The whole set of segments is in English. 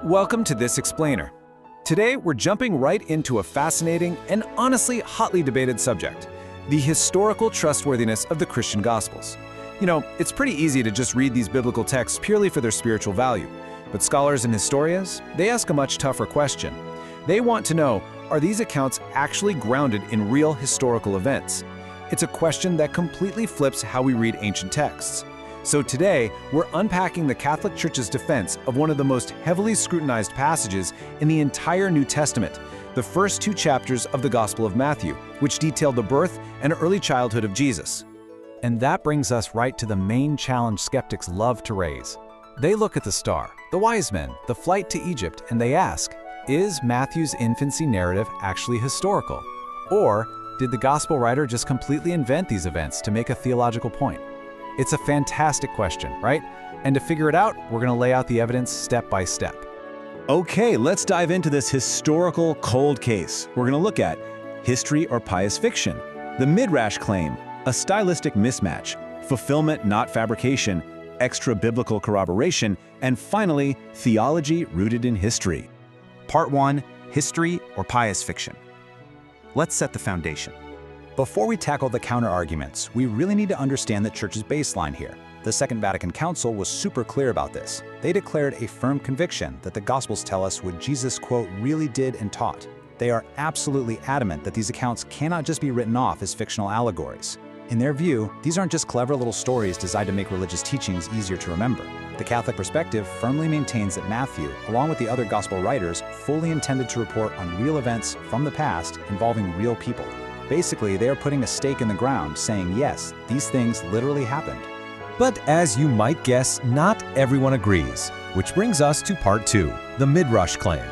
Welcome to This Explainer. Today, we're jumping right into a fascinating and honestly hotly debated subject, the historical trustworthiness of the Christian Gospels. You know, it's pretty easy to just read these biblical texts purely for their spiritual value, but scholars and historians, they ask a much tougher question. They want to know, are these accounts actually grounded in real historical events? It's a question that completely flips how we read ancient texts. So today, we're unpacking the Catholic Church's defense of one of the most heavily scrutinized passages in the entire New Testament, the first two chapters of the Gospel of Matthew, which detail the birth and early childhood of Jesus. And that brings us right to the main challenge skeptics love to raise. They look at the star, the wise men, the flight to Egypt, and they ask, is Matthew's infancy narrative actually historical? Or did the Gospel writer just completely invent these events to make a theological point? It's a fantastic question, right? And to figure it out, we're going to lay out the evidence step by step. Okay, let's dive into this historical cold case. We're going to look at history or pious fiction, the Midrash claim, a stylistic mismatch, fulfillment not fabrication, extra-biblical corroboration, and finally, theology rooted in history. Part 1, History or Pious Fiction. Let's set the foundation. Before we tackle the counter-arguments, we really need to understand the Church's baseline here. The Second Vatican Council was super clear about this. They declared a firm conviction that the Gospels tell us what Jesus, quote, really did and taught. They are absolutely adamant that these accounts cannot just be written off as fictional allegories. In their view, these aren't just clever little stories designed to make religious teachings easier to remember. The Catholic perspective firmly maintains that Matthew, along with the other Gospel writers, fully intended to report on real events from the past involving real people. Basically, they are putting a stake in the ground, saying, yes, these things literally happened. But as you might guess, not everyone agrees, which brings us to part 2, the Midrash claim.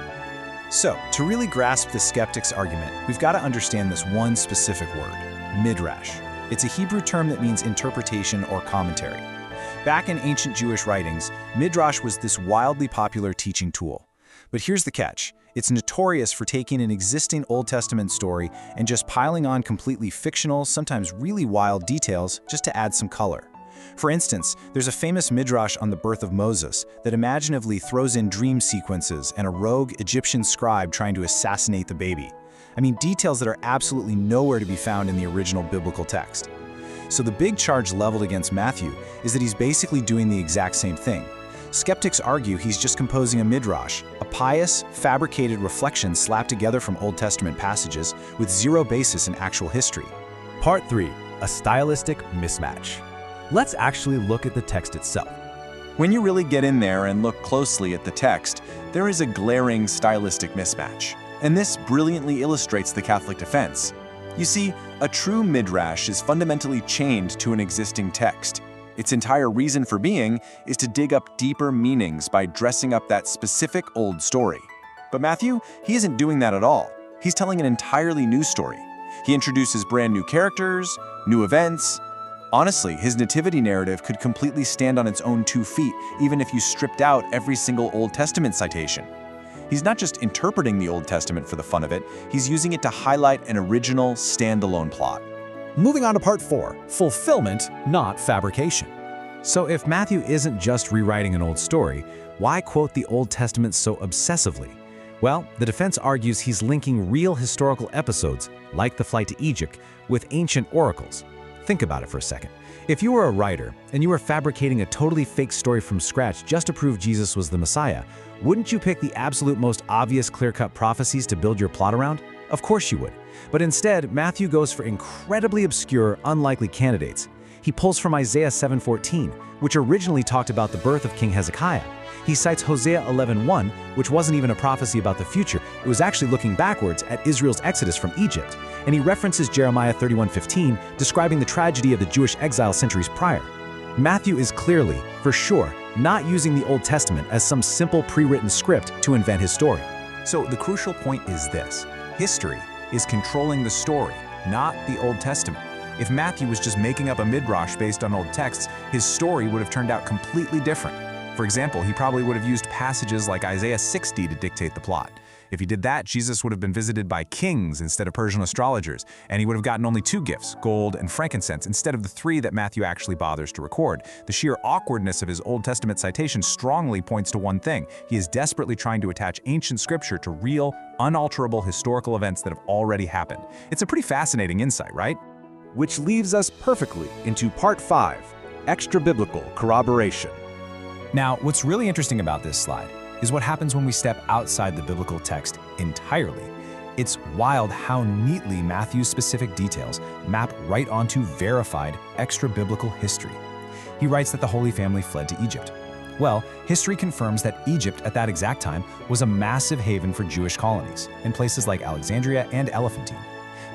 So, to really grasp the skeptic's argument, we've got to understand this one specific word, Midrash. It's a Hebrew term that means interpretation or commentary. Back in ancient Jewish writings, Midrash was this wildly popular teaching tool. But here's the catch. It's notorious for taking an existing Old Testament story and just piling on completely fictional, sometimes really wild details just to add some color. For instance, there's a famous midrash on the birth of Moses that imaginatively throws in dream sequences and a rogue Egyptian scribe trying to assassinate the baby. I mean, details that are absolutely nowhere to be found in the original biblical text. So the big charge leveled against Matthew is that he's basically doing the exact same thing. Skeptics argue he's just composing a midrash, a pious, fabricated reflection slapped together from Old Testament passages with zero basis in actual history. Part 3, a stylistic mismatch. Let's actually look at the text itself. When you really get in there and look closely at the text, there is a glaring stylistic mismatch. And this brilliantly illustrates the Catholic defense. You see, a true midrash is fundamentally chained to an existing text. Its entire reason for being is to dig up deeper meanings by dressing up that specific old story. But Matthew, he isn't doing that at all. He's telling an entirely new story. He introduces brand new characters, new events. Honestly, his nativity narrative could completely stand on its own 2 feet, even if you stripped out every single Old Testament citation. He's not just interpreting the Old Testament for the fun of it, he's using it to highlight an original, standalone plot. Moving on to part 4, fulfillment, not fabrication. So if Matthew isn't just rewriting an old story, why quote the Old Testament so obsessively? Well, the defense argues he's linking real historical episodes, like the flight to Egypt, with ancient oracles. Think about it for a second. If you were a writer and you were fabricating a totally fake story from scratch just to prove Jesus was the Messiah, wouldn't you pick the absolute most obvious clear-cut prophecies to build your plot around? Of course you would. But instead, Matthew goes for incredibly obscure, unlikely candidates. He pulls from Isaiah 7:14, which originally talked about the birth of King Hezekiah. He cites Hosea 11:1, which wasn't even a prophecy about the future. It was actually looking backwards at Israel's exodus from Egypt. And he references Jeremiah 31:15, describing the tragedy of the Jewish exile centuries prior. Matthew is clearly, for sure, not using the Old Testament as some simple pre-written script to invent his story. So the crucial point is this. History is controlling the story, not the Old Testament. If Matthew was just making up a midrash based on old texts, his story would have turned out completely different. For example, he probably would have used passages like Isaiah 60 to dictate the plot. If he did that, Jesus would have been visited by kings instead of Persian astrologers, and he would have gotten only 2 gifts, gold and frankincense, instead of the 3 that Matthew actually bothers to record. The sheer awkwardness of his Old Testament citation strongly points to one thing. He is desperately trying to attach ancient scripture to real, unalterable historical events that have already happened. It's a pretty fascinating insight, right? Which leads us perfectly into Part 5, Extrabiblical Corroboration. Now, what's really interesting about this slide is what happens when we step outside the biblical text entirely. It's wild how neatly Matthew's specific details map right onto verified extra-biblical history. He writes that the Holy Family fled to Egypt. Well, history confirms that Egypt at that exact time was a massive haven for Jewish colonies in places like Alexandria and Elephantine.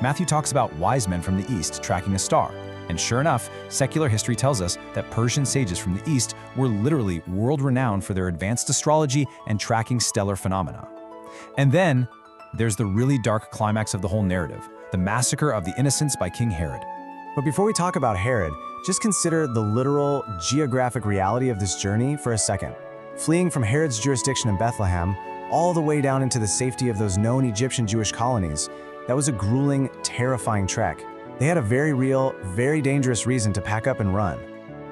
Matthew talks about wise men from the east tracking a star. And sure enough, secular history tells us that Persian sages from the East were literally world-renowned for their advanced astrology and tracking stellar phenomena. And then, there's the really dark climax of the whole narrative, the massacre of the innocents by King Herod. But before we talk about Herod, just consider the literal geographic reality of this journey for a second. Fleeing from Herod's jurisdiction in Bethlehem, all the way down into the safety of those known Egyptian Jewish colonies, that was a grueling, terrifying trek. They had a very real, very dangerous reason to pack up and run.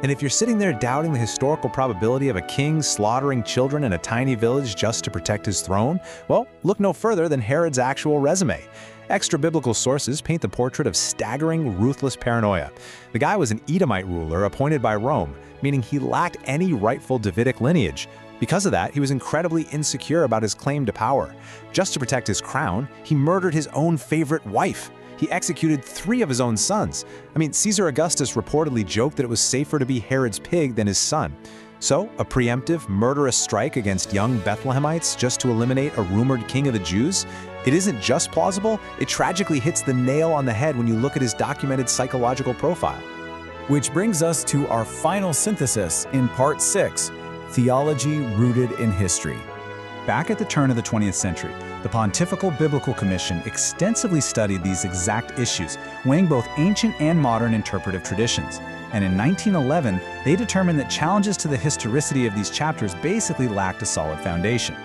And if you're sitting there doubting the historical probability of a king slaughtering children in a tiny village just to protect his throne, well, look no further than Herod's actual resume. Extra-biblical sources paint the portrait of staggering, ruthless paranoia. The guy was an Edomite ruler appointed by Rome, meaning he lacked any rightful Davidic lineage. Because of that, he was incredibly insecure about his claim to power. Just to protect his crown, he murdered his own favorite wife. He executed 3 of his own sons. I mean, Caesar Augustus reportedly joked that it was safer to be Herod's pig than his son. So, a preemptive, murderous strike against young Bethlehemites just to eliminate a rumored king of the Jews? It isn't just plausible, it tragically hits the nail on the head when you look at his documented psychological profile. Which brings us to our final synthesis in Part 6, Theology Rooted in History. Back at the turn of the 20th century, the Pontifical Biblical Commission extensively studied these exact issues, weighing both ancient and modern interpretive traditions. And in 1911, they determined that challenges to the historicity of these chapters basically lacked a solid foundation.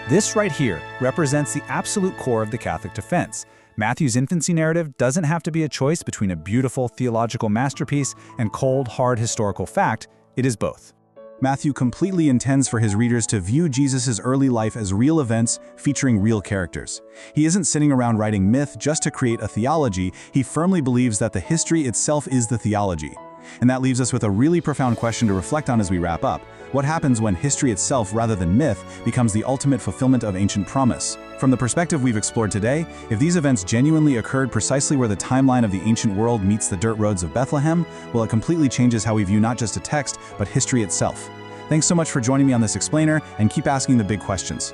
This right here represents the absolute core of the Catholic defense. Matthew's infancy narrative doesn't have to be a choice between a beautiful theological masterpiece and cold, hard historical fact. It is both. Matthew completely intends for his readers to view Jesus' early life as real events featuring real characters. He isn't sitting around writing myth just to create a theology. He firmly believes that the history itself is the theology. And that leaves us with a really profound question to reflect on as we wrap up. What happens when history itself, rather than myth, becomes the ultimate fulfillment of ancient promise? From the perspective we've explored today, if these events genuinely occurred precisely where the timeline of the ancient world meets the dirt roads of Bethlehem, well, it completely changes how we view not just a text, but history itself. Thanks so much for joining me on this explainer, and keep asking the big questions.